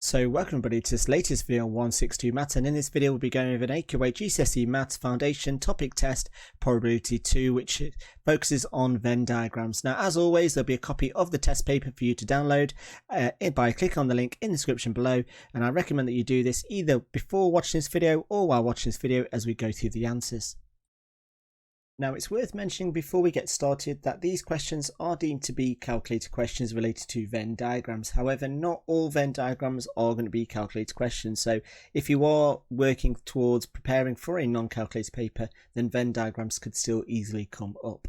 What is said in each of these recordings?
So welcome everybody to this latest video on 162 Maths, and in this video we'll be going over an AQA GCSE Maths Foundation topic test probability 2, which focuses on Venn diagrams. Now, as always, there'll be a copy of the test paper for you to download by clicking on the link in the description below, and I recommend that you do this either before watching this video or while watching this video as we go through the answers. Now, it's worth mentioning before we get started that these questions are deemed to be calculator questions related to Venn diagrams. However, not all Venn diagrams are going to be calculator questions. So if you are working towards preparing for a non-calculator paper, then Venn diagrams could still easily come up.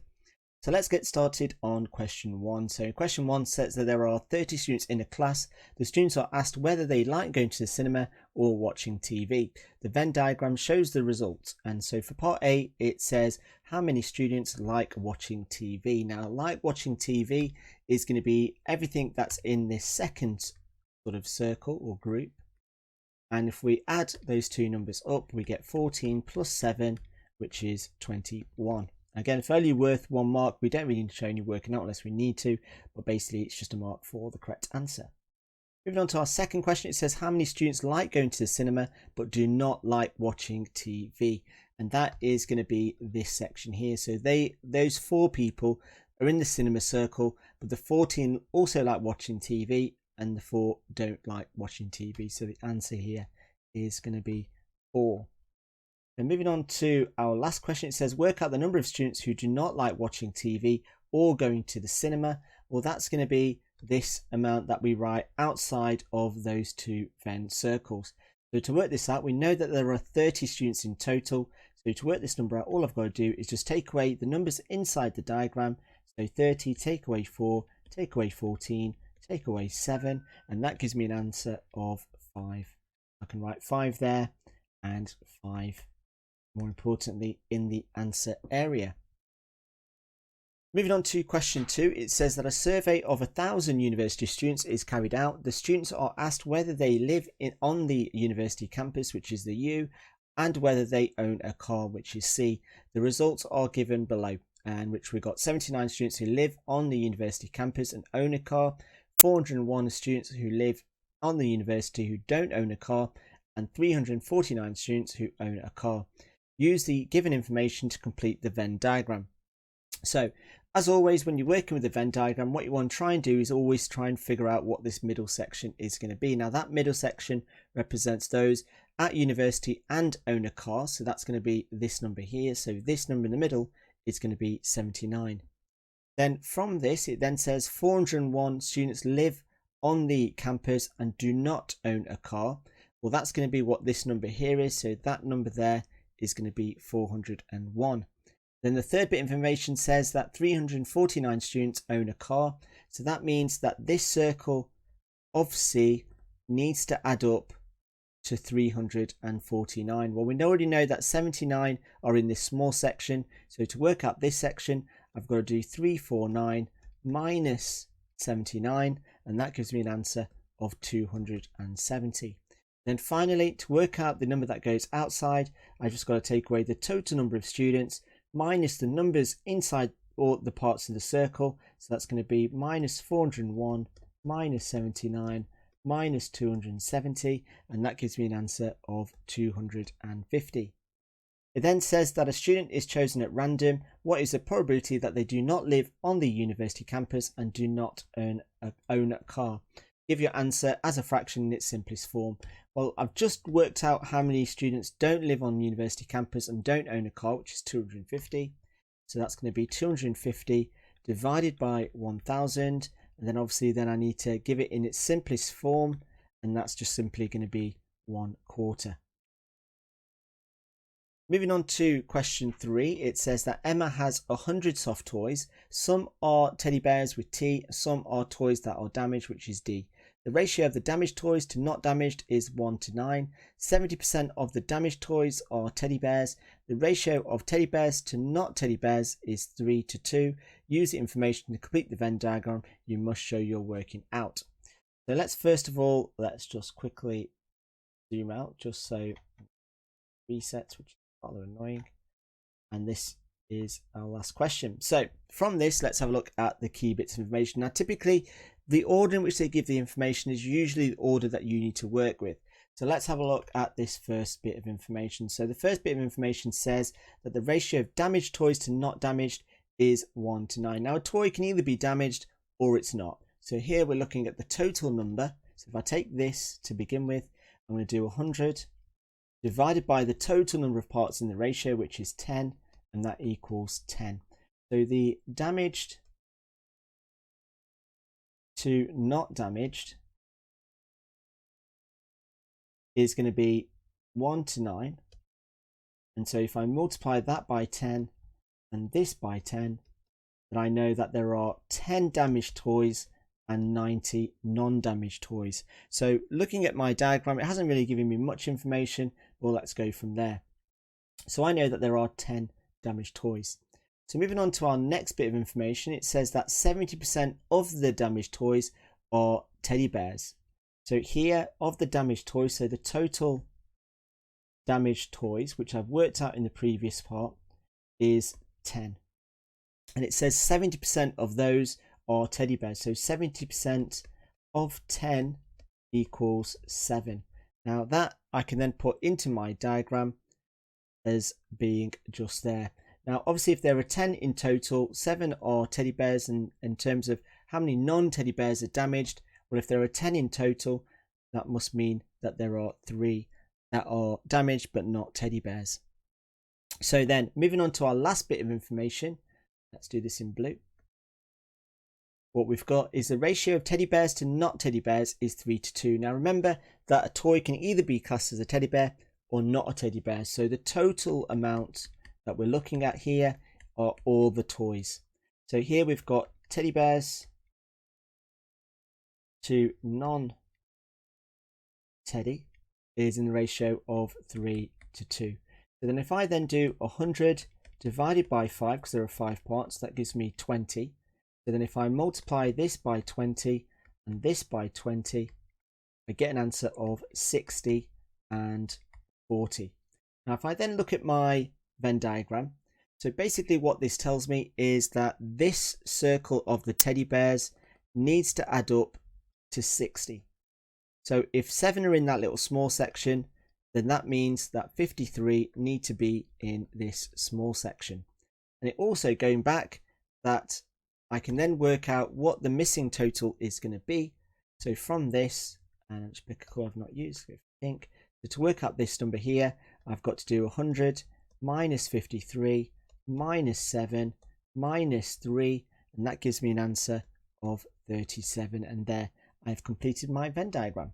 So let's get started on question 1. So question 1 says that there are 30 students in a class. The students are asked whether they like going to the cinema or watching TV. The Venn diagram shows the results. And so for part A, it says how many students like watching TV. Now, like watching TV is going to be everything that's in this second sort of circle or group. And if we add those two numbers up, we get 14 plus 7, which is 21. Again, it's only worth 1 mark. We don't really need to show any working out unless we need to, but basically it's just a mark for the correct answer. Moving on to our second question, it says how many students like going to the cinema but do not like watching TV, and that is going to be this section here. So those 4 people are in the cinema circle, but the 14 also like watching TV and the 4 don't like watching TV. So the answer here is going to be 4. And moving on to our last question, it says work out the number of students who do not like watching TV or going to the cinema. Well, that's going to be this amount that we write outside of those 2 Venn circles. So to work this out, we know that there are 30 students in total. So to work this number out, all I've got to do is just take away the numbers inside the diagram. So 30 take away 4, take away 14, take away 7, and that gives me an answer of 5. I can write 5 there and 5. More importantly, in the answer area. Moving on to question 2, it says that a survey of 1,000 university students is carried out. The students are asked whether they live on the university campus, which is the U, and whether they own a car, which is C. The results are given below, and which we got 79 students who live on the university campus and own a car, 401 students who live on the university who don't own a car, and 349 students who own a car. Use the given information to complete the Venn diagram. So, as always, when you're working with the Venn diagram, what you want to try and do is always try and figure out what this middle section is going to be. Now, that middle section represents those at university and own a car. So that's going to be this number here. So this number in the middle is going to be 79. Then from this, it then says 401 students live on the campus and do not own a car. Well, that's going to be what this number here is. So that number there is going to be 401. Then the third bit of information says that 349 students own a car. So that means that this circle of C needs to add up to 349. Well, we already know that 79 are in this small section. So to work out this section, I've got to do 349 minus 79, and that gives me an answer of 270. Then finally, to work out the number that goes outside, I've just got to take away the total number of students minus the numbers inside all the parts of the circle. So that's going to be minus 401 minus 79 minus 270, and that gives me an answer of 250. It then says that a student is chosen at random. What is the probability that they do not live on the university campus and do not own a car? Give your answer as a fraction in its simplest form. Well, I've just worked out how many students don't live on the university campus and don't own a car, which is 250. So that's going to be 250 divided by 1,000. And then obviously then I need to give it in its simplest form, and that's just simply going to be 1/4. Moving on to question 3, it says that Emma has 100 soft toys. Some are teddy bears with T, some are toys that are damaged, which is D. The ratio of the damaged toys to not damaged is 1:9. 70% of the damaged toys are teddy bears. The ratio of teddy bears to not teddy bears is 3:2. Use the information to complete the Venn diagram you must show you're working out. So let's just quickly zoom out just so resets, which is rather annoying. And this is our last question. So from this, let's have a look at the key bits of information. Now, typically, the order in which they give the information is usually the order that you need to work with. So let's have a look at this first bit of information. So the first bit of information says that the ratio of damaged toys to not damaged is 1 to 9. Now, a toy can either be damaged or it's not. So here we're looking at the total number. So if I take this to begin with, I'm going to do 100 divided by the total number of parts in the ratio, which is 10, and that equals 10. So the damaged to not damaged is going to be 1 to 9. And so if I multiply that by 10 and this by 10, then I know that there are 10 damaged toys and 90 non-damaged toys. So looking at my diagram, it hasn't really given me much information. Well, let's go from there. So I know that there are 10 damaged toys. So moving on to our next bit of information, it says that 70% of the damaged toys are teddy bears. So here, of the damaged toys, so the total damaged toys, which I've worked out in the previous part, is 10. And it says 70% of those are teddy bears. So 70% of 10 equals 7. Now that I can then put into my diagram as being just there. Now, obviously, if there are 10 in total, 7 are teddy bears. And in terms of how many non-teddy bears are damaged, well, if there are 10 in total, that must mean that there are 3 that are damaged but not teddy bears. So then, moving on to our last bit of information, let's do this in blue. What we've got is the ratio of teddy bears to not teddy bears is 3 to 2. Now, remember that a toy can either be classed as a teddy bear or not a teddy bear. So the total amount that we're looking at here are all the toys. So here we've got teddy bears to non-teddy is in the ratio of 3 to 2. So then if I then do 100 divided by 5, because there are 5 parts, that gives me 20. So then if I multiply this by 20 and this by 20, I get an answer of 60 and 40. Now if I then look at my Venn diagram, so basically what this tells me is that this circle of the teddy bears needs to add up to 60. So if 7 are in that little small section, then that means that 53 need to be in this small section. And it also, going back, that I can then work out what the missing total is going to be. So from this, and let's pick a colour I've not used, go for pink. So to work out this number here, I've got to do 100 minus 53 minus 7 minus 3, and that gives me an answer of 37. And there I've completed my Venn diagram.